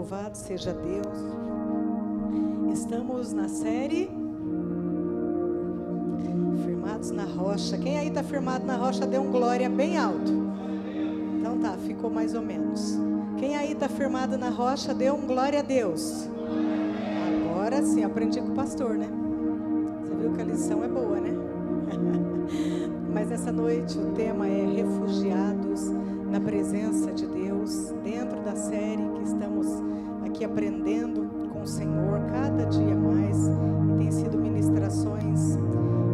Louvado seja Deus. Estamos na série Firmados na Rocha. Quem aí está firmado na rocha, dê um glória bem alto. Então tá, ficou mais ou menos. Quem aí está firmado na rocha, dê um glória a Deus. Agora sim, aprendi com o pastor, né? Você viu que a lição é boa, né? Mas essa noite o tema é refugiados na presença de Deus, dentro da série que estamos aqui aprendendo com o Senhor cada dia mais, e tem sido ministrações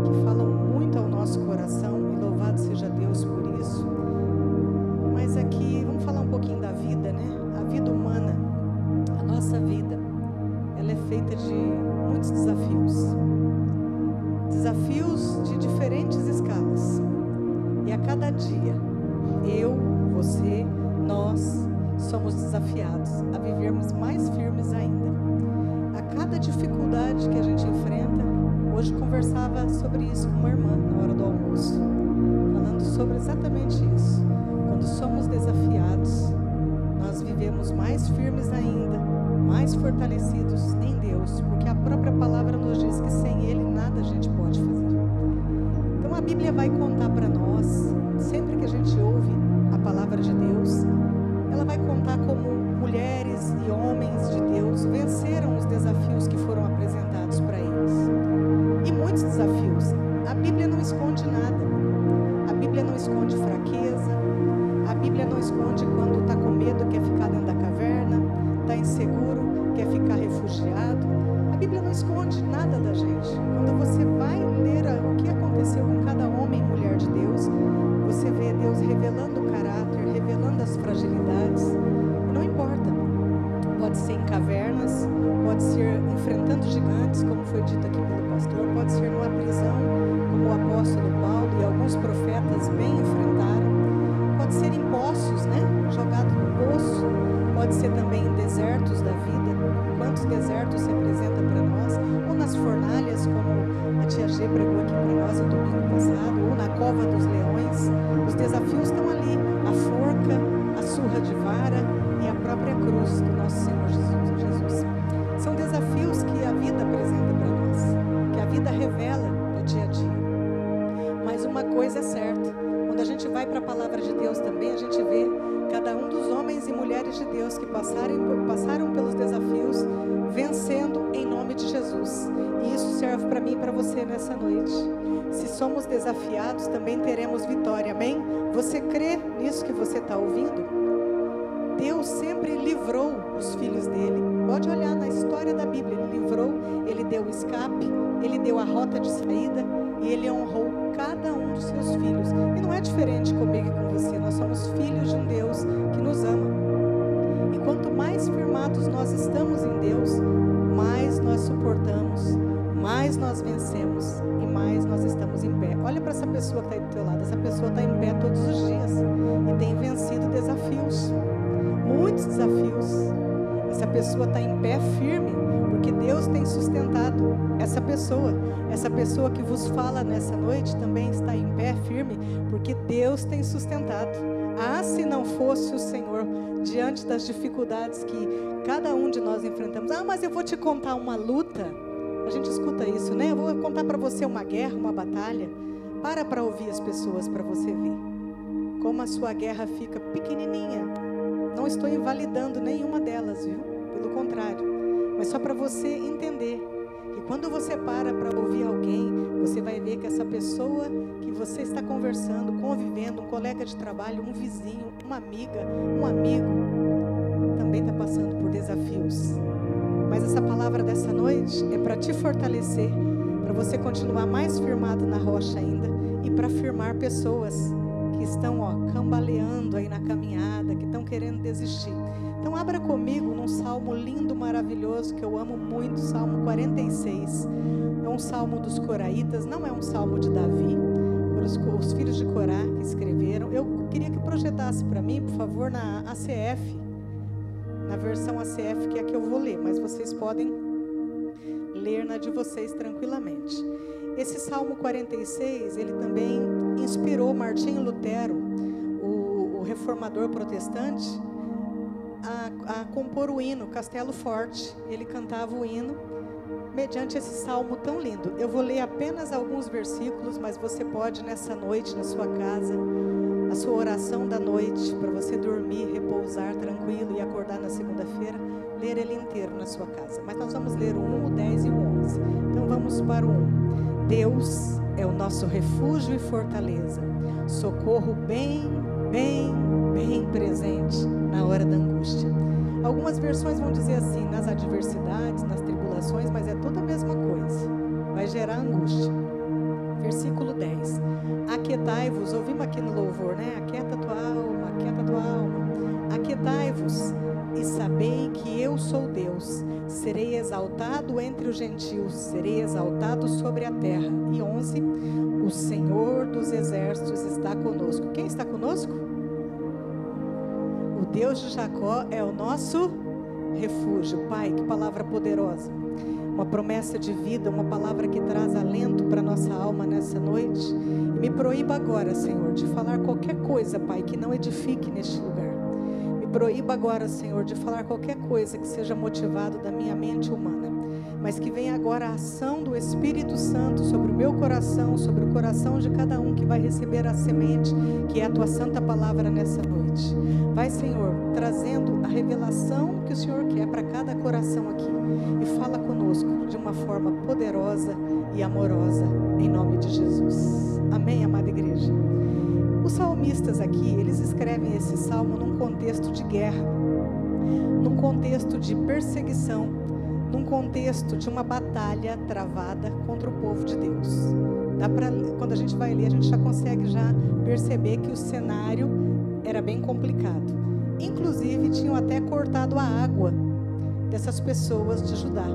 que falam muito ao nosso coração, e louvado seja Deus por isso. Mas aqui vamos falar um pouquinho da vida, né? A vida humana, a nossa vida, ela é feita de muitos desafios de diferentes escalas, e a cada dia eu, você, nós somos desafiados a vivermos mais firmes ainda. A cada dificuldade que a gente enfrenta, hoje conversava sobre isso com uma irmã na hora do almoço, falando sobre exatamente isso. Quando somos desafiados, nós vivemos mais firmes ainda, mais fortalecidos em Deus, porque a própria palavra nos diz que sem Ele nada a gente pode fazer. Então a Bíblia vai contar para nós, sempre que a gente ouve a palavra de Deus, ela vai contar como mulheres e homens de Deus venceram os desafios que foram apresentados para eles. E muitos desafios. A Bíblia não esconde nada. A Bíblia não esconde fraqueza. A Bíblia não esconde quando está com medo, quer ficar dentro da caverna, está inseguro, quer ficar refugiado. A Bíblia não esconde nada da gente. Quando você vai ler o que aconteceu com cada homem e mulher de Deus, você vê Deus revelando o caráter, revelando as fragilidades. E não importa, pode ser em cavernas, pode ser enfrentando gigantes, como foi dito aqui pelo pastor, pode ser numa prisão, como o apóstolo Paulo e alguns profetas bem enfrentaram, pode ser em poços, né? Jogado no poço, pode ser também em desertos da vida. Quantos desertos se apresenta para nós, ou nas fornalhas, como a tia G pregou aqui para nós no domingo passado, ou na cova dos leões. Os desafios estão ali, a forca, a surra de vara e a própria cruz do nosso Senhor Jesus. São desafios que a vida apresenta para nós, que a vida revela no dia a dia. Mas uma coisa é certa, quando a gente vai para a palavra de Deus também, a gente vê cada um dos homens e mulheres de Deus que passaram pelos desafios, vencendo em nome de Jesus. E isso serve para mim e para você nessa noite. Se somos desafiados, também teremos vitória, amém? Você crê nisso que você está ouvindo? Deus sempre livrou os filhos dele. Pode olhar na história da Bíblia, ele livrou, ele deu o escape, ele deu a rota de saída, e ele honrou cada um dos seus filhos. E não é diferente comigo e com você. Nós somos filhos de um Deus que nos ama. E quanto mais firmados nós estamos em Deus, mais nós suportamos, mais nós vencemos e mais nós estamos em pé. Olha para essa pessoa que está aí do teu lado. Essa pessoa está em pé todos os dias e tem vencido desafios, muitos desafios. Essa pessoa está em pé firme, porque Deus tem sustentado essa pessoa. Essa pessoa que vos fala nessa noite também está em pé firme, porque Deus tem sustentado. Ah, se não fosse o Senhor, diante das dificuldades que cada um de nós enfrentamos. Ah, mas eu vou te contar uma luta. A gente escuta isso, né? Eu vou contar para você uma guerra, uma batalha. Para ouvir as pessoas, para você ver como a sua guerra fica pequenininha. Não estou invalidando nenhuma delas, viu? Pelo contrário. Mas só para você entender que quando você para ouvir alguém, você vai ver que essa pessoa que você está conversando, convivendo, um colega de trabalho, um vizinho, uma amiga, um amigo, também está passando por desafios. Mas essa palavra dessa noite é para te fortalecer, para você continuar mais firmado na rocha ainda e para firmar pessoas que estão cambaleando aí na caminhada, que estão querendo desistir. Então abra comigo num salmo lindo, maravilhoso, que eu amo muito, Salmo 46. É um salmo dos coraitas, não é um salmo de Davi, foram os filhos de Corá que escreveram. Eu queria que projetasse para mim, por favor, na ACF, na versão ACF, que é a que eu vou ler, mas vocês podem ler na de vocês tranquilamente. Esse Salmo 46, ele também inspirou Martinho Lutero, o reformador protestante, a compor o hino Castelo Forte. Ele cantava o hino mediante esse salmo tão lindo. Eu vou ler apenas alguns versículos, mas você pode nessa noite, na sua casa, a sua oração da noite, para você dormir, repousar tranquilo e acordar na segunda-feira, ler ele inteiro na sua casa. Mas nós vamos ler o 1, o 10 e o 11. Então vamos para o 1. Deus é o nosso refúgio e fortaleza, socorro bem presente na hora da angústia. Algumas versões vão dizer assim, nas adversidades, nas tribulações, mas é tudo a mesma coisa. Vai gerar angústia. Versículo 10. Aquietai-vos, ouvimos aqui no louvor, né? Aquieta tua alma, aquieta tua alma. Aquietai-vos e sabei que eu sou Deus. Serei exaltado entre os gentios, serei exaltado sobre a terra. E 11. O Senhor dos exércitos está conosco. Quem está conosco? O Deus de Jacó é o nosso refúgio. Pai, que palavra poderosa. Uma promessa de vida, uma palavra que traz alento para nossa alma nessa noite. E me proíba agora, Senhor, de falar qualquer coisa, Pai, que não edifique neste lugar. Me proíba agora, Senhor, de falar qualquer coisa que seja motivado da minha mente humana, mas que venha agora a ação do Espírito Santo sobre o meu coração, sobre o coração de cada um que vai receber a semente, que é a tua santa palavra nessa noite. Vai, Senhor, trazendo a revelação que o Senhor quer para cada coração aqui, e fala conosco de uma forma poderosa e amorosa, em nome de Jesus. Amém, amada igreja? Os salmistas aqui, eles escrevem esse salmo num contexto de guerra, num contexto de perseguição, num contexto de uma batalha travada contra o povo de Deus. Quando a gente vai ler, a gente já consegue já perceber que o cenário era bem complicado. Inclusive, tinham até cortado a água dessas pessoas de Judá.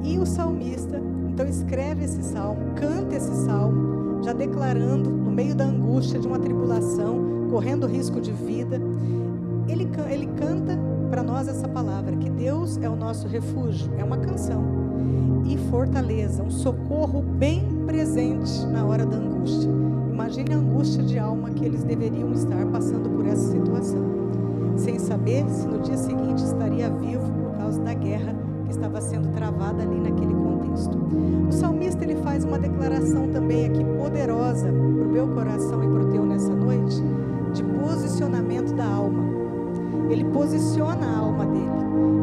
E o salmista, então, escreve esse salmo, canta esse salmo, já declarando, no meio da angústia de uma tribulação, correndo risco de vida, ele canta para nós essa palavra, que Deus é o nosso refúgio, é uma canção, e fortaleza, um socorro bem presente na hora da angústia. Imagine a angústia de alma que eles deveriam estar passando por essa situação, sem saber se no dia seguinte estaria vivo por causa da guerra que estava sendo travada ali naquele contexto. O salmista, ele faz uma declaração também aqui poderosa para o meu coração e para o teu nessa noite, de posicionamento da alma. Ele posiciona a alma dele.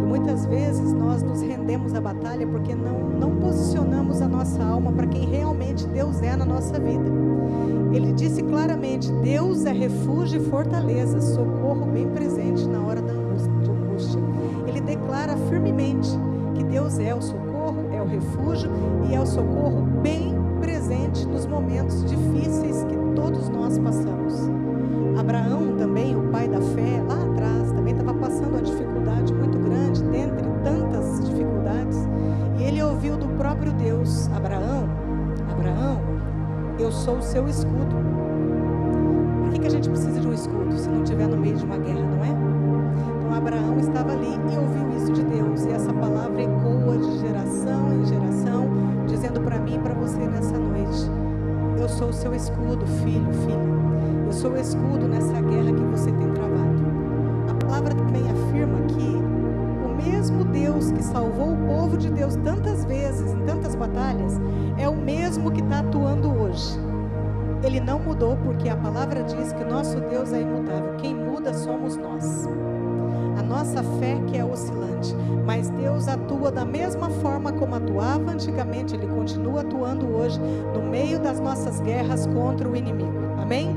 E muitas vezes nós nos rendemos à batalha porque não posicionamos a nossa alma para quem realmente Deus é na nossa vida. Ele disse claramente: Deus é refúgio e fortaleza, socorro bem presente na hora da angústia. Ele declara firmemente que Deus é o socorro, é o refúgio e é o socorro bem presente nos momentos difíceis que todos nós passamos. Abraão também, o pai da fé, lá atrás, também estava passando uma dificuldade muito grande, dentre tantas dificuldades, e ele ouviu do próprio Deus: Abraão, eu sou o seu escudo. Por que a gente precisa de um escudo se não estiver no meio de uma guerra, não é? Então Abraão estava ali e ouviu isso de Deus, e essa palavra ecoa de geração em geração, dizendo para mim e para você nessa noite: eu sou o seu escudo, filho, filha. Eu sou o escudo nessa guerra que você tem travado. A palavra também afirma que o mesmo Deus que salvou o povo de Deus tantas vezes, em tantas batalhas, é o mesmo que está atuando hoje. Ele não mudou, porque a palavra diz que o nosso Deus é imutável. Quem muda somos nós. A nossa fé que é oscilante, mas Deus atua da mesma forma como atuava antigamente. Ele continua atuando hoje no meio das nossas guerras contra o inimigo. Amém?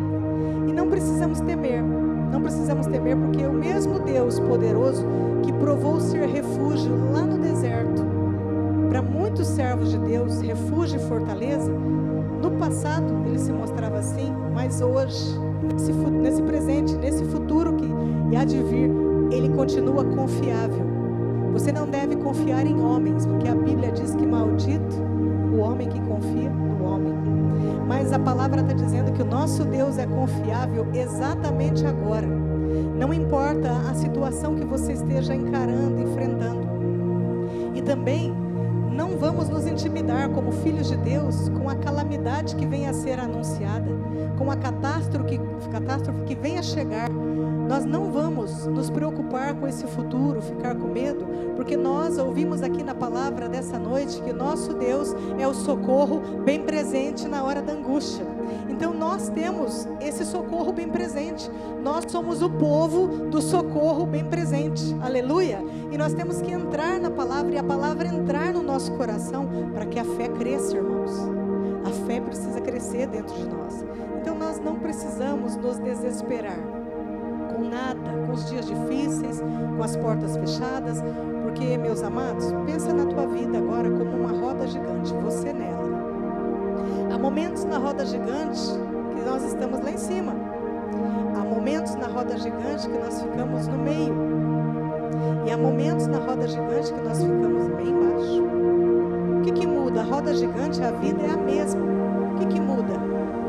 E não precisamos temer porque o mesmo Deus poderoso que provou ser refúgio lá no deserto para muitos servos de Deus, refúgio e fortaleza, no passado ele se mostrava assim, mas hoje, nesse presente, nesse futuro que há de vir, ele continua confiável. Você não deve confiar em homens, porque a Bíblia diz que maldito o homem que confia no homem. Mas a palavra está dizendo que o nosso Deus é confiável exatamente agora. Não importa a situação que você esteja encarando, enfrentando. E também não vamos nos intimidar como filhos de Deus com a calamidade que venha a ser anunciada, com a catástrofe que venha a chegar. Nós não vamos nos preocupar com esse futuro, ficar com medo, porque nós ouvimos aqui na palavra dessa noite que nosso Deus é o socorro bem presente na hora da angústia. Então nós temos esse socorro bem presente. Nós somos o povo do socorro bem presente. Aleluia! E nós temos que entrar na palavra e a palavra entrar no nosso coração para que a fé cresça, irmãos. A fé precisa crescer dentro de nós. Então nós não precisamos nos desesperar com nada, com os dias difíceis, com as portas fechadas, porque, meus amados, pensa na tua vida agora como uma roda gigante, você nela. Há momentos na roda gigante que nós estamos lá em cima. Há momentos na roda gigante que nós ficamos no meio. E há momentos na roda gigante que nós ficamos bem embaixo. O que muda? A roda gigante, a vida é a mesma. O que muda?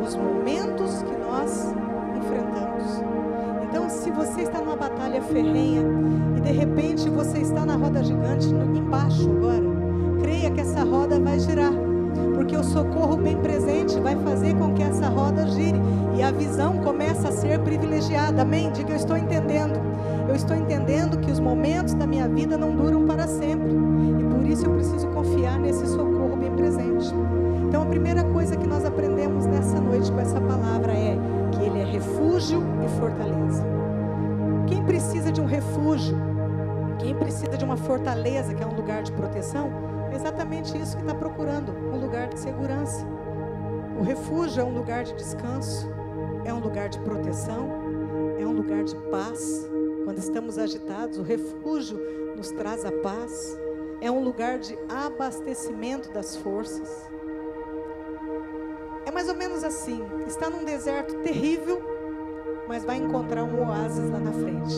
Os momentos que nós enfrentamos. Então, se você está numa batalha ferrenha e de repente você está na roda gigante embaixo agora, creia que essa roda vai girar, porque o socorro bem presente vai fazer com que essa roda gire e a visão começa a ser privilegiada. Amém? Diga: eu estou entendendo. Eu estou entendendo que os momentos da minha vida não duram para sempre e por isso eu preciso confiar nesse socorro bem presente. Então, a primeira coisa que nós aprendemos nessa noite com essa palavra é que Ele é refúgio e fortaleza. Quem precisa de um refúgio, quem precisa de uma fortaleza, que é um lugar de proteção, é exatamente isso que está procurando, um lugar de segurança. O refúgio é um lugar de descanso, é um lugar de proteção, é um lugar de paz. Quando estamos agitados, o refúgio nos traz a paz, é um lugar de abastecimento das forças. É mais ou menos assim, está num deserto terrível, mas vai encontrar um oásis lá na frente.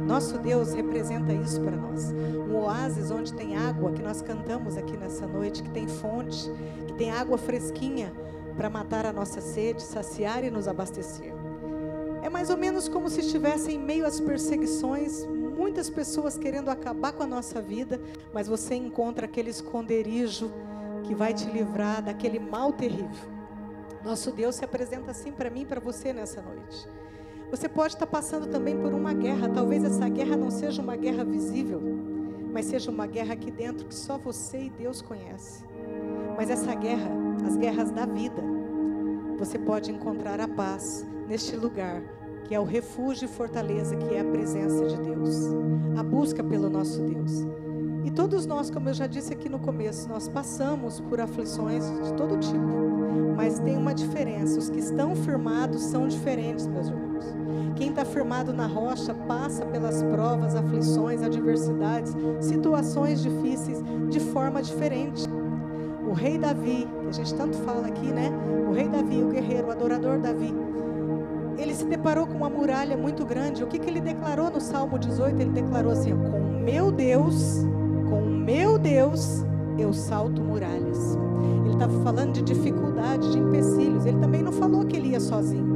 Nosso Deus representa isso para nós. Um oásis onde tem água, que nós cantamos aqui nessa noite, que tem fonte, que tem água fresquinha para matar a nossa sede, saciar e nos abastecer. É mais ou menos como se estivesse em meio às perseguições, muitas pessoas querendo acabar com a nossa vida, mas você encontra aquele esconderijo que vai te livrar daquele mal terrível. Nosso Deus se apresenta assim para mim e para você nessa noite. Você pode estar passando também por uma guerra. Talvez essa guerra não seja uma guerra visível, mas seja uma guerra aqui dentro que só você e Deus conhecem. Mas essa guerra, as guerras da vida, você pode encontrar a paz neste lugar, que é o refúgio e fortaleza, que é a presença de Deus, a busca pelo nosso Deus. E todos nós, como eu já disse aqui no começo, nós passamos por aflições de todo tipo, mas tem uma diferença: os que estão firmados são diferentes, meus irmãos. Quem está firmado na rocha passa pelas provas, aflições, adversidades, situações difíceis de forma diferente. O rei Davi, que a gente tanto fala aqui, né? O rei Davi, o guerreiro, o adorador Davi, ele se deparou com uma muralha muito grande. O que ele declarou no Salmo 18? Ele declarou assim: com o meu Deus, eu salto muralhas. Ele estava falando de dificuldade, de empecilhos. Ele também não falou que ele ia sozinho.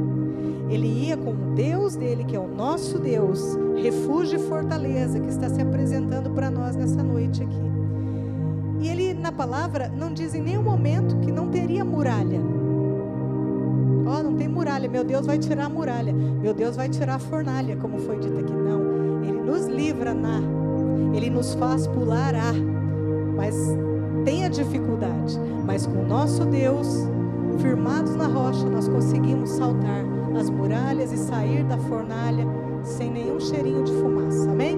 Ele ia com o Deus dele, que é o nosso Deus, refúgio e fortaleza, que está se apresentando para nós nessa noite aqui. E ele, na palavra, não diz em nenhum momento que não teria muralha. Ó, não tem muralha, meu Deus vai tirar a muralha, meu Deus vai tirar a fornalha, como foi dito aqui. Não, Ele nos livra Ele nos faz pular mas tem a dificuldade. Mas com o nosso Deus, firmados na rocha, nós conseguimos saltar as muralhas e sair da fornalha sem nenhum cheirinho de fumaça. Amém?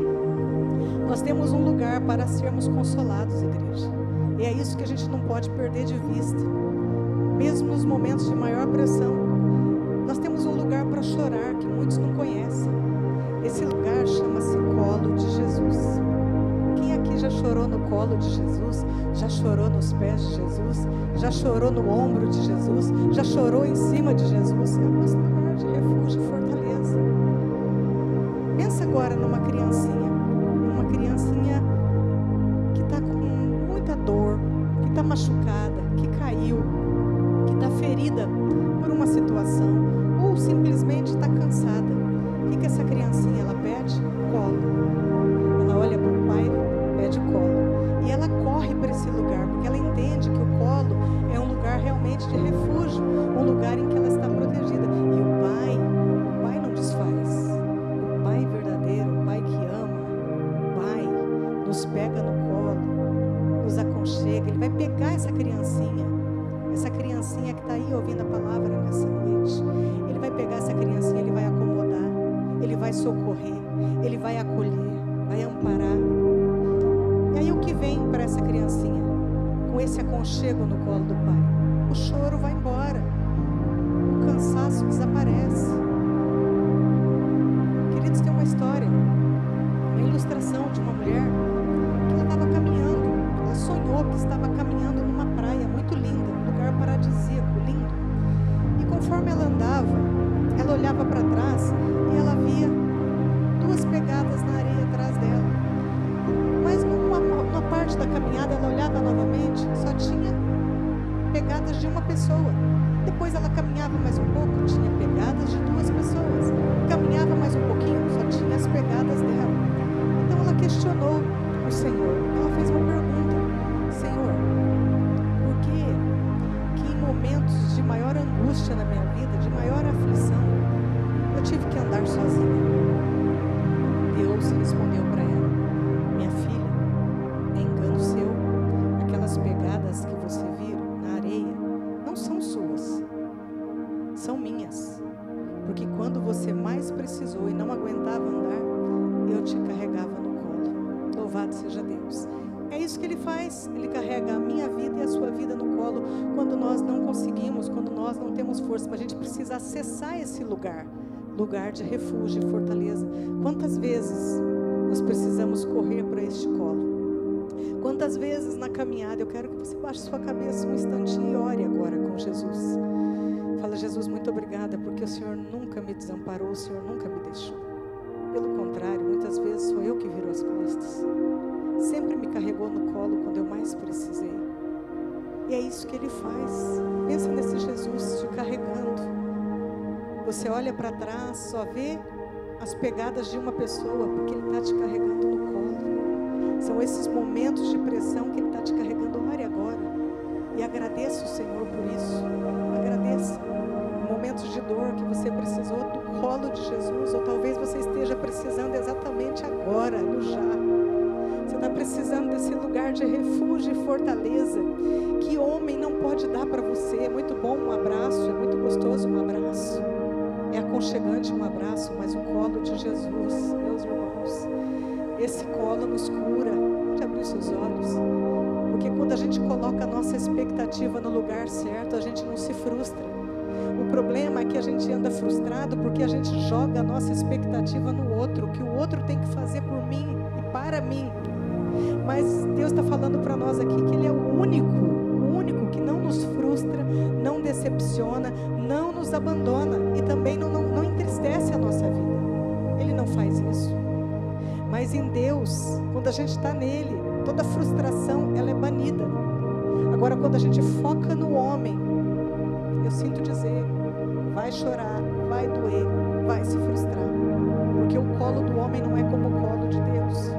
Nós temos um lugar para sermos consolados, igreja. E é isso que a gente não pode perder de vista. Mesmo nos momentos de maior pressão, nós temos um lugar para chorar que muitos não conhecem. Esse lugar chama-se colo de Jesus. Quem aqui já chorou no colo de Jesus? Já chorou nos pés de Jesus? Já chorou no ombro de Jesus? Já chorou em cima de Jesus? É o nosso lugar de refúgio e fortaleza. Pensa agora numa criancinha que está com muita dor, que está machucada, que caiu, que está ferida por uma situação, ou simplesmente está cansada. O que essa criancinha ela pede? Colo. Ela olha para o pai, pede colo. E ela corre para esse lugar, porque ela entende que o colo é um lugar realmente de refúgio, um lugar em que ela está protegida. E o pai não desfaz. O pai pega no colo, nos aconchega. Ele vai pegar essa criancinha que está aí ouvindo a palavra nessa noite. Ele vai pegar essa criancinha, ele vai acomodar, ele vai socorrer, ele vai acolher, vai amparar. E aí o que vem para essa criancinha? Com esse aconchego no colo do pai, o choro vai embora, o cansaço desaparece. Queridos, tem uma história, uma ilustração de uma mulher que ela estava caminhando, ela sonhou que estava caminhando numa praia muito linda, um lugar paradisíaco, lindo. E conforme ela andava, ela olhava para trás e ela via 2 pegadas na areia atrás dela. Mas numa parte da caminhada ela olhava novamente, só tinha pegadas de uma pessoa. Depois ela caminhava mais um pouco, tinha pegadas de 2 pessoas. Caminhava mais um pouquinho, só tinha as pegadas dela. Então ela questionou o Senhor. Ela fez uma pergunta: Senhor, por que em momentos de maior angústia na minha vida, de maior aflição, eu tive que andar sozinha? Deus respondeu para ela: minha filha, é engano seu. Aquelas pegadas que você viu na areia não são suas, são minhas. Porque quando você mais precisou e não aguentava andar, eu te carregava no colo. Louvado seja Deus. É isso que Ele faz. Ele carrega a minha vida e a sua vida no colo quando nós não conseguimos, quando nós não temos força. Mas a gente precisa acessar esse lugar de refúgio e fortaleza. Quantas vezes nós precisamos correr para este colo? Quantas vezes na caminhada, eu quero que você baixe sua cabeça um instantinho e ore agora com Jesus. Fala: Jesus, muito obrigada, porque o Senhor nunca me desamparou, o Senhor nunca me deixou. Pelo contrário, muitas vezes sou eu que viro as costas. Sempre me carregou no colo quando eu mais precisei. E é isso que Ele faz. Pensa nesse Jesus te carregando. Você olha para trás, só vê as pegadas de uma pessoa, porque Ele está te carregando no colo. São esses momentos de pressão que Ele está te carregando. Ore agora e agradeça o Senhor por isso. Agradeça. Momentos de dor que você precisou do colo de Jesus, ou talvez você esteja precisando exatamente agora, no já. Você está precisando desse lugar de refúgio e fortaleza que homem não pode dar para você. É muito bom um abraço, é muito gostoso um abraço, é aconchegante um abraço, mas o colo de Jesus, meus irmãos, esse colo nos cura. Pode abrir seus olhos, porque quando a gente coloca a nossa expectativa no lugar certo, a gente não se frustra. O problema é que a gente anda frustrado porque a gente joga a nossa expectativa no outro, que o outro tem que fazer por mim e para mim. Mas Deus está falando para nós aqui que Ele é o único que não nos frustra, não decepciona, não nos abandona e também não entristece a nossa vida. Ele não faz isso. Mas em Deus, quando a gente está nele, toda frustração ela é banida. Agora, quando a gente foca no homem, eu sinto dizer, vai chorar, vai doer, vai se frustrar, porque o colo do homem não é como o colo de Deus.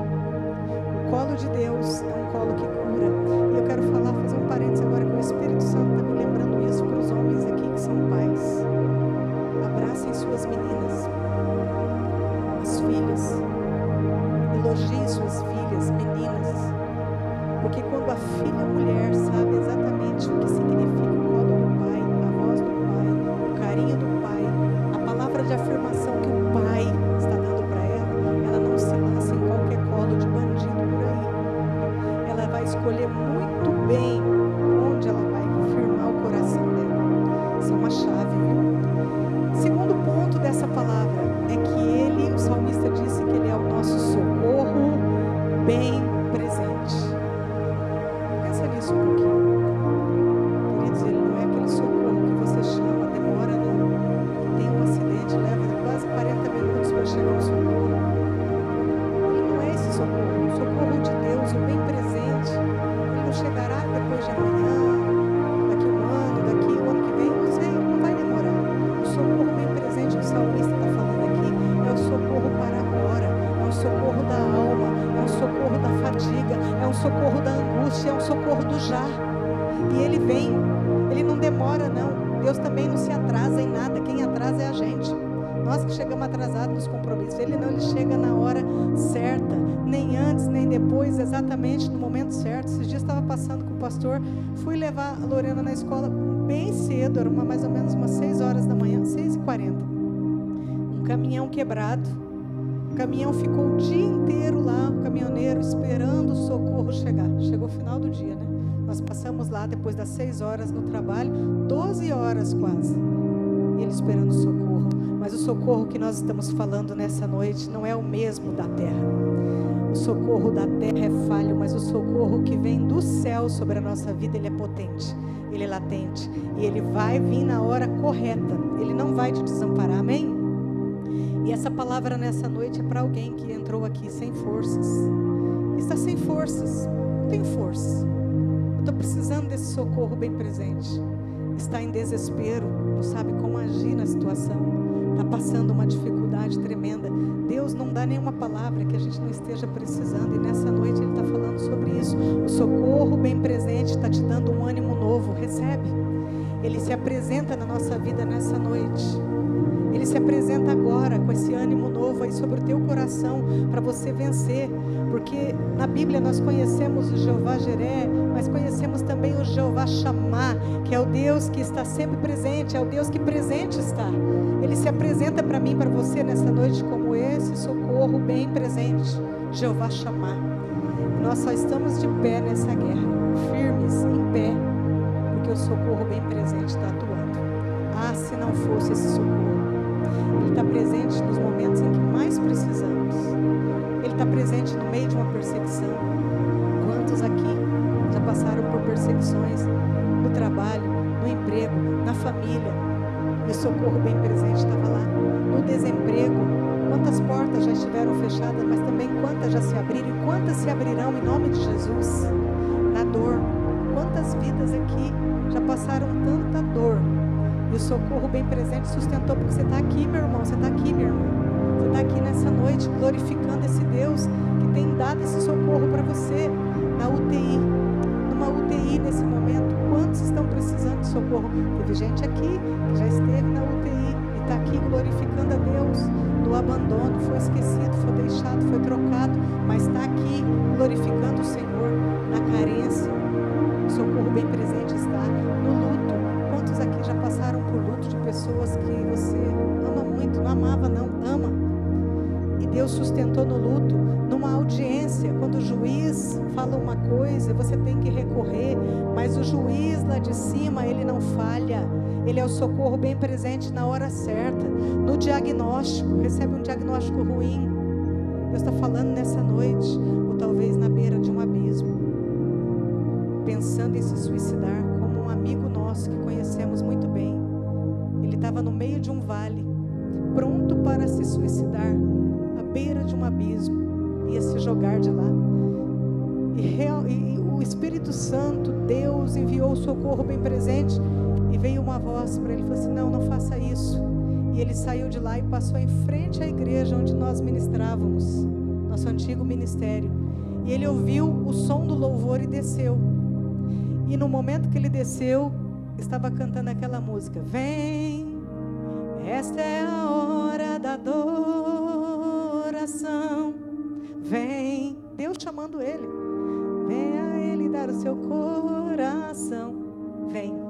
O colo de Deus é um colo que cura. E eu quero fazer um parênteses agora, que o Espírito Santo está me lembrando isso para os homens aqui que são pais. Abracem suas meninas, as filhas, elogiem suas filhas, meninas, porque quando a filha mulher sabe exatamente o que significa o colo do pai, a voz do pai, o carinho do pai, a palavra de afirmação que o pai está dando para ela não se lança em qualquer colo de bandido por aí. Ela vai escolher muito bem onde ela vai firmar o coração dela. Isso é uma chave, viu? Segundo ponto dessa palavra é que Ele, o salmista disse que Ele é o nosso socorro bem presente. Pensa nisso um pouquinho. Queridos, Ele não é aquele socorro que você chama, demora não. Tem um acidente, leva quase 40 minutos para chegar ao socorro. Ele não é esse socorro. O socorro de Deus, o bem presente, Ele não chegará depois de amanhã, daqui um ano, daqui o ano que vem, não sei, não vai demorar. O socorro bem presente que o salmista está falando aqui é o socorro para agora, é o socorro da alma, é o socorro da fadiga, é um socorro da angústia, é um socorro do já. E Ele vem, Ele não demora não. Deus também não se atrasa em nada, quem atrasa é a gente. Nós que chegamos atrasados nos compromissos. Ele não, ele chega na hora certa, nem antes, nem depois, exatamente no momento certo. Esses dias estava passando com o pastor, fui levar a Lorena na escola bem cedo, era mais ou menos umas 6 horas da manhã, 6h40. Um caminhão quebrado. O caminhão ficou o dia inteiro lá, o caminhoneiro esperando o socorro chegar. Chegou o final do dia, né? Nós passamos lá depois das 6 horas no trabalho, 12 horas quase. Ele esperando o socorro. Mas o socorro que nós estamos falando nessa noite não é o mesmo da terra. O socorro da terra é falho, mas o socorro que vem do céu sobre a nossa vida, ele é potente, ele é latente. E ele vai vir na hora correta. Ele não vai te desamparar, amém? E essa palavra nessa noite é para alguém que entrou aqui sem forças. Está sem forças, não tem força. Eu estou precisando desse socorro bem presente. Está em desespero, não sabe como agir na situação. Está passando uma dificuldade tremenda. Deus não dá nenhuma palavra que a gente não esteja precisando. E nessa noite Ele está falando sobre isso. O socorro bem presente está te dando um ânimo novo. Recebe. Ele se apresenta na nossa vida nessa noite. Ele se apresenta agora com esse ânimo novo aí sobre o teu coração para você vencer, porque na Bíblia nós conhecemos o Jeová Jiré, mas conhecemos também o Jeová Shammah, que é o Deus que está sempre presente, é o Deus que presente está. Ele se apresenta para mim, para você nessa noite como esse socorro bem presente, Jeová Shammah. Nós só estamos de pé nessa guerra, firmes, em pé, porque o socorro bem presente está atuando. Ah, se não fosse esse socorro. Ele está presente nos momentos em que mais precisamos. Ele está presente no meio de uma perseguição. Quantos aqui já passaram por perseguições no trabalho, no emprego, na família? E o socorro bem presente estava lá. No desemprego, quantas portas já estiveram fechadas, mas também quantas já se abriram e quantas se abrirão em nome de Jesus? Na dor, quantas vidas aqui já passaram tanta dor? E o socorro bem presente sustentou, porque você está aqui, meu irmão, você está aqui, minha irmã. Você está aqui nessa noite glorificando esse Deus que tem dado esse socorro para você na UTI. Numa UTI nesse momento, quantos estão precisando de socorro? Teve gente aqui que já esteve na UTI e está aqui glorificando a Deus do abandono, foi esquecido, foi deixado, foi trocado, mas está aqui glorificando o Senhor na carência. O socorro bem presente está no luto. Quantos aqui já passaram por luto de pessoas que você ama muito, não amava não, ama. E Deus sustentou no luto, numa audiência, quando o juiz fala uma coisa, você tem que recorrer, mas o juiz lá de cima, ele não falha. Ele é o socorro bem presente na hora certa. No diagnóstico, recebe um diagnóstico ruim. Deus está falando nessa noite, ou talvez na beira de um abismo, pensando em se suicidar, como um amigo nosso que conhecemos muito bem. Ele estava no meio de um vale, pronto para se suicidar, à beira de um abismo, ia se jogar de lá. E o Espírito Santo, Deus, enviou o socorro bem presente, e veio uma voz para ele e falou assim: não faça isso. E ele saiu de lá e passou em frente à igreja onde nós ministrávamos, nosso antigo ministério. E ele ouviu o som do louvor e desceu. E no momento que ele desceu, estava cantando aquela música: vem, esta é a hora da adoração. Vem, Deus chamando ele. Vem a ele dar o seu coração. Vem.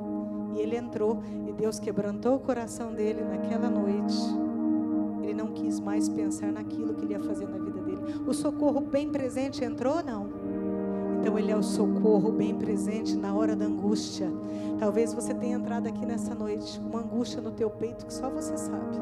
E ele entrou e Deus quebrantou o coração dele naquela noite. Ele não quis mais pensar naquilo que ele ia fazer na vida dele. O socorro bem presente entrou ou não? Então ele é o socorro bem presente na hora da angústia. Talvez você tenha entrado aqui nessa noite com uma angústia no teu peito que só você sabe.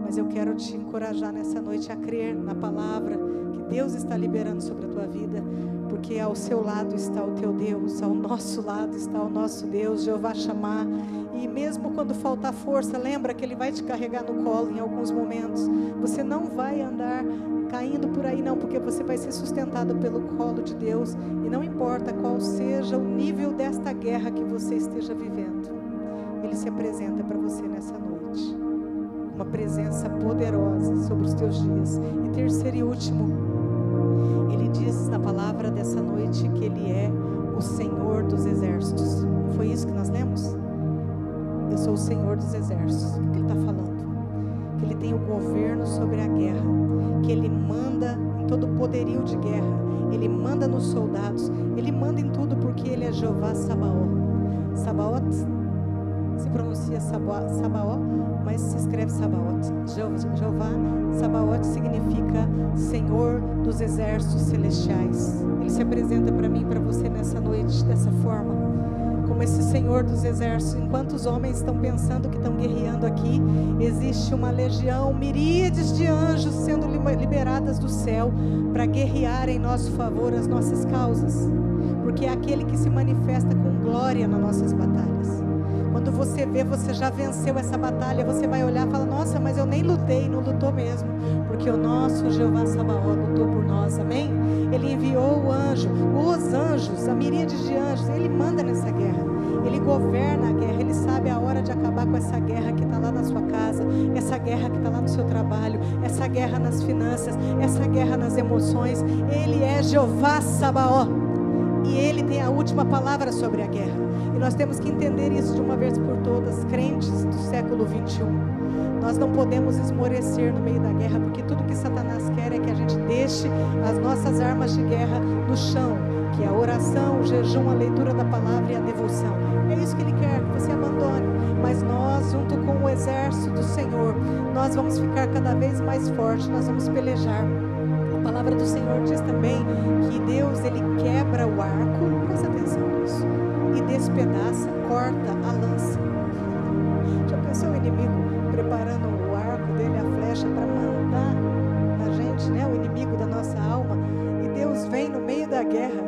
Mas eu quero te encorajar nessa noite a crer na palavra que Deus está liberando sobre a tua vida. Porque ao seu lado está o teu Deus, ao nosso lado está o nosso Deus, Jeová Shammah. E mesmo quando faltar força, lembra que Ele vai te carregar no colo em alguns momentos. Você não vai andar caindo por aí não, porque você vai ser sustentado pelo colo de Deus. E não importa qual seja o nível desta guerra que você esteja vivendo, Ele se apresenta para você nessa noite. Uma presença poderosa sobre os teus dias. E terceiro e último, Ele diz na palavra dessa noite que Ele é o Senhor dos exércitos. Não foi isso que nós lemos? Eu sou o Senhor dos exércitos. O que Ele está falando? que Ele tem o governo sobre a guerra, que Ele manda em todo o poderio de guerra, Ele manda nos soldados, Ele manda em tudo, porque Ele é Jeová Sabaoth. Sabaoth se pronuncia Sabaoth, mas se escreve Sabaoth. Jeová Sabaoth significa Senhor dos exércitos celestiais. Ele se apresenta para mim e para você nessa noite dessa forma, como esse Senhor dos exércitos. Enquanto os homens estão pensando que estão guerreando aqui, existe uma legião, miríades de anjos sendo liberadas do céu para guerrear em nosso favor as nossas causas, porque é aquele que se manifesta com glória nas nossas batalhas. Quando você vê, você já venceu essa batalha, você vai olhar e fala: nossa, mas eu nem lutei. Não lutou mesmo, porque o nosso Jeová Sabaoth lutou por nós, amém? Ele enviou o anjo, os anjos, a miríade de anjos. Ele manda nessa guerra, Ele governa a guerra. Ele sabe a hora de acabar com essa guerra que está lá na sua casa, essa guerra que está lá no seu trabalho, essa guerra nas finanças, essa guerra nas emoções. Ele é Jeová Sabaoth, e Ele tem a última palavra sobre a guerra. E nós temos que entender isso de uma vez por todas, crentes do século 21. Nós não podemos esmorecer no meio da guerra, porque tudo que Satanás quer é que a gente deixe as nossas armas de guerra no chão, que é a oração, o jejum, a leitura da palavra e a devoção. É isso que Ele quer, que você abandone. Mas nós, junto com o exército do Senhor, nós vamos ficar cada vez mais fortes, nós vamos pelejar. A palavra do Senhor diz também que Deus, Ele quebra o arco, presta atenção nisso, e despedaça, corta a lança. Já pensou o inimigo preparando o arco dele, a flecha, para mandar na gente, né? O inimigo da nossa alma. E Deus vem no meio da guerra,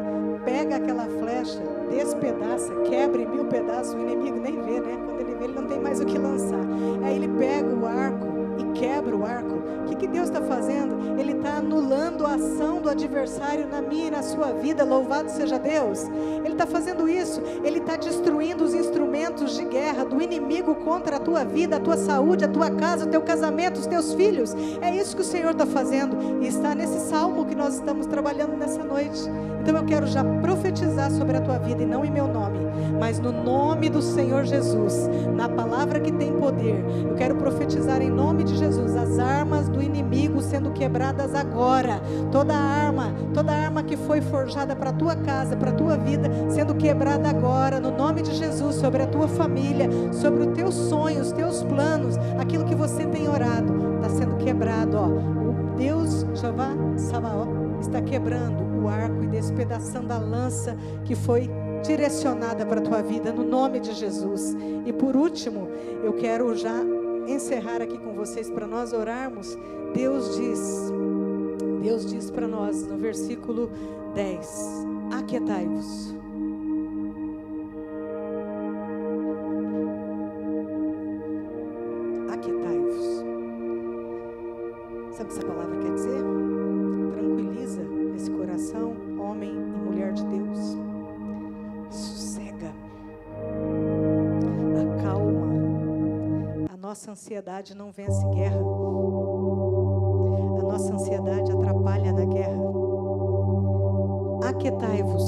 pega aquela flecha, despedaça, quebra em 1000 pedaços. O inimigo nem vê, né? Quando ele vê, ele não tem mais o que lançar. Aí ele pega o arco e quebra o arco. O que Deus está fazendo? Ele está anulando a ação do adversário na minha e na sua vida. Louvado seja Deus. Ele está fazendo isso. Ele está destruindo os instrumentos de guerra do inimigo contra a tua vida, a tua saúde, a tua casa, o teu casamento, os teus filhos. É isso que o Senhor está fazendo, e está nesse salmo que nós estamos trabalhando nessa noite. Então eu quero já profetizar sobre a tua vida, e não em meu nome, mas no nome do Senhor Jesus, na palavra que tem poder. Eu quero profetizar em nome de Jesus as armas do inimigo sendo quebradas agora. Toda arma que foi forjada para a tua casa, para a tua vida, sendo quebrada agora, no nome de Jesus, sobre a tua família, sobre os teus sonhos, os teus planos, aquilo que você tem orado, está sendo quebrado, ó. O Deus Jeová Sabaoth está quebrando o arco e despedaçando a lança que foi direcionada para a tua vida, no nome de Jesus. E por último, eu quero já encerrar aqui com vocês para nós orarmos. Deus diz para nós no versículo 10: aquietai-vos. Aquietai-vos. Sabe o que essa palavra quer dizer? Tranquiliza esse coração, homem e mulher de Deus. Sossega. Acalma. A nossa ansiedade não vence guerra. A nossa ansiedade atrapalha na guerra. Aquietai-vos,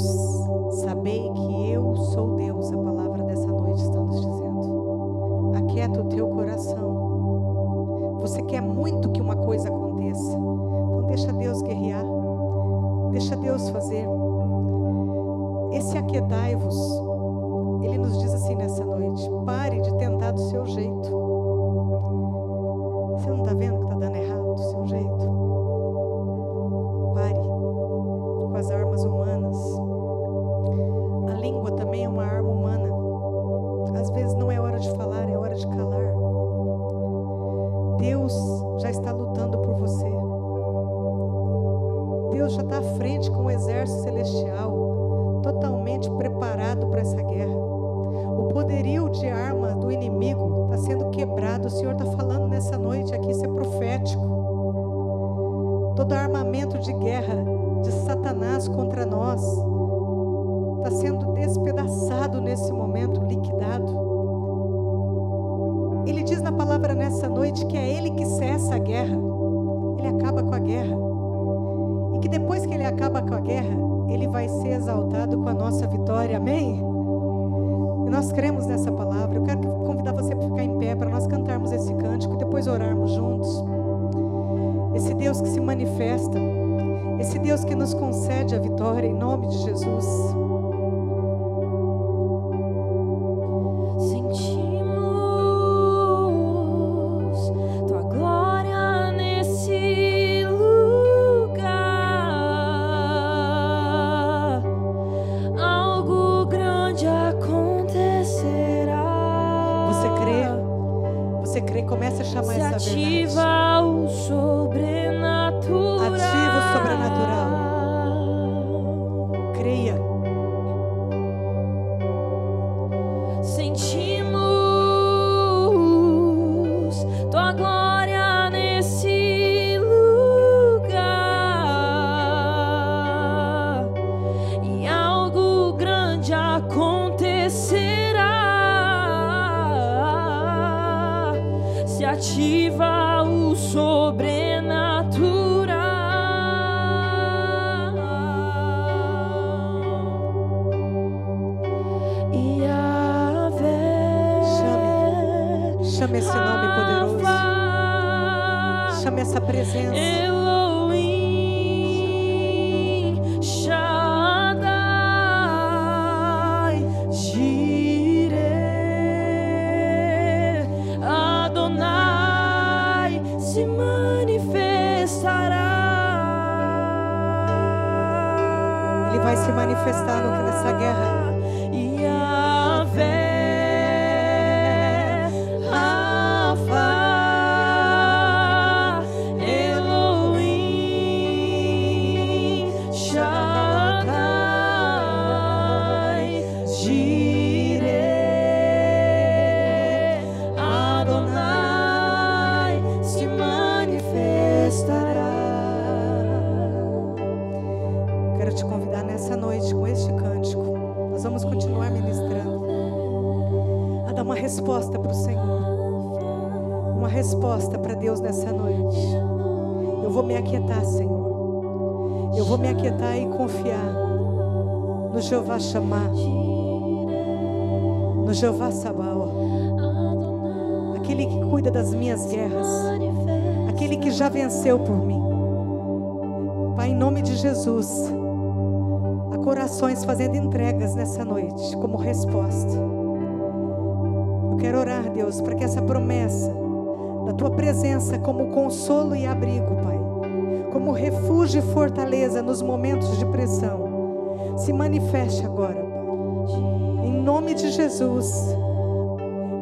sabei que eu sou Deus. A palavra dessa noite está nos dizendo: aquieta o teu coração. Você quer muito que uma coisa aconteça, então deixa Deus guerrear, deixa Deus fazer. Esse aquietai-vos, Ele nos diz assim nessa noite: pare de tentar do seu jeito. Você não está vendo que está dando errado do seu jeito? Pare com as armas humanas. A língua também é uma arma humana. Às vezes não é hora de falar, é hora de calar. Deus já está lutando por você. Deus já está à frente com o exército celestial, totalmente preparado para essa guerra. O poderio de arma do inimigo está sendo quebrado. O Senhor está falando nessa noite aqui, isso é profético. Todo armamento de guerra de Satanás contra nós está sendo despedaçado nesse momento, liquidado. Ele diz na palavra nessa noite que é Ele que cessa a guerra. Ele acaba com a guerra. E que depois que Ele acaba com a guerra, Ele vai ser exaltado com a nossa vitória, amém? E nós cremos nessa palavra. Eu quero convidar você para ficar em pé, para nós cantarmos esse cântico e depois orarmos juntos. Esse Deus que se manifesta, esse Deus que nos concede a vitória, em nome de Jesus. Comece a chamar essa verdade. Ativa o sobrenatural. Ativa o sobrenatural. Creia. Sentimos tua glória nesse lugar e algo grande acontecerá. Se ativa o sobrenatural. Yahvé, chame esse nome poderoso. Chame essa presença. Elohim, Shaddai, Jireh, Adonai se manifestará. Ele vai se manifestar nessa guerra. Yahvé, Rafa, Elohim, Shaddai, Jireh, Adonai se manifestará. Quero te convidar nessa noite com este cântico. Nós vamos continuar ministrando. A dar uma resposta para o Senhor. Uma resposta para Deus nessa noite. Eu vou me aquietar, Senhor. Eu vou me aquietar e confiar no Jeová Shammah, no Jeová Sabaoth, aquele que cuida das minhas guerras, aquele que já venceu por mim. Pai, em nome de Jesus, há corações fazendo entregas nessa noite como resposta. Eu quero orar, Deus, para que essa promessa da Tua presença como consolo e abrigo, Pai, como refúgio e fortaleza nos momentos de pressão, se manifeste agora, Pai. Em nome de Jesus,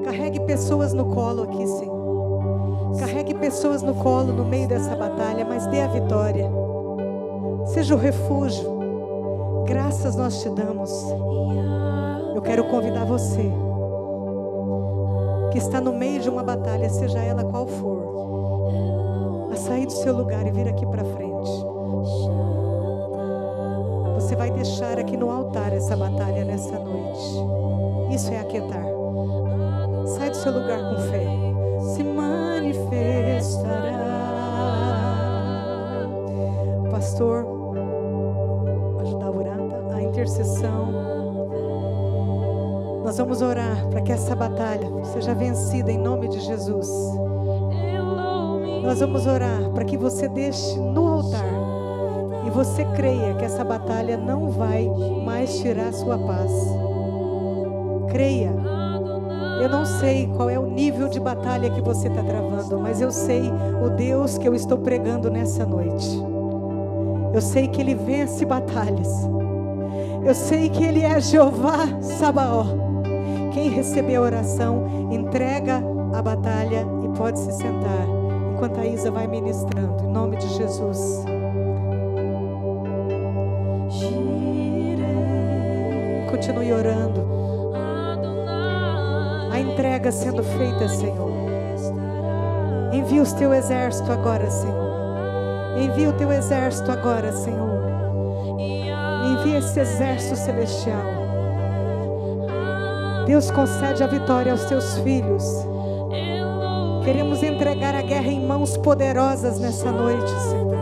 carregue pessoas no colo aqui, Senhor. Carregue pessoas no colo no meio dessa batalha, mas dê a vitória. Seja o refúgio. Graças nós te damos. Eu quero convidar você que está no meio de uma batalha, seja ela qual for, a sair do seu lugar e vir aqui para frente. Você vai deixar aqui no altar essa batalha nessa noite. Isso é aquietar. Sai do seu lugar com fé. Se manifestará. Pastor, ajudar a orar, a intercessão. Nós vamos orar para que essa batalha seja vencida em nome de Jesus. Nós vamos orar para que você deixe no altar e você creia que essa batalha não vai mais tirar sua paz. Creia. Eu não sei qual é o nível de batalha que você está travando, mas eu sei o Deus que eu estou pregando nessa noite. Eu sei que Ele vence batalhas. Eu sei que Ele é Jeová Sabaoth. Quem receber a oração, entrega a batalha e pode se sentar, enquanto a Isa vai ministrando, em nome de Jesus. Continue orando. A entrega sendo feita, Senhor. Envia o teu exército agora, Senhor. Envia o teu exército agora, Senhor. Envia esse exército celestial. Deus concede a vitória aos teus filhos. Queremos entregar a guerra em mãos poderosas nessa noite, Senhor.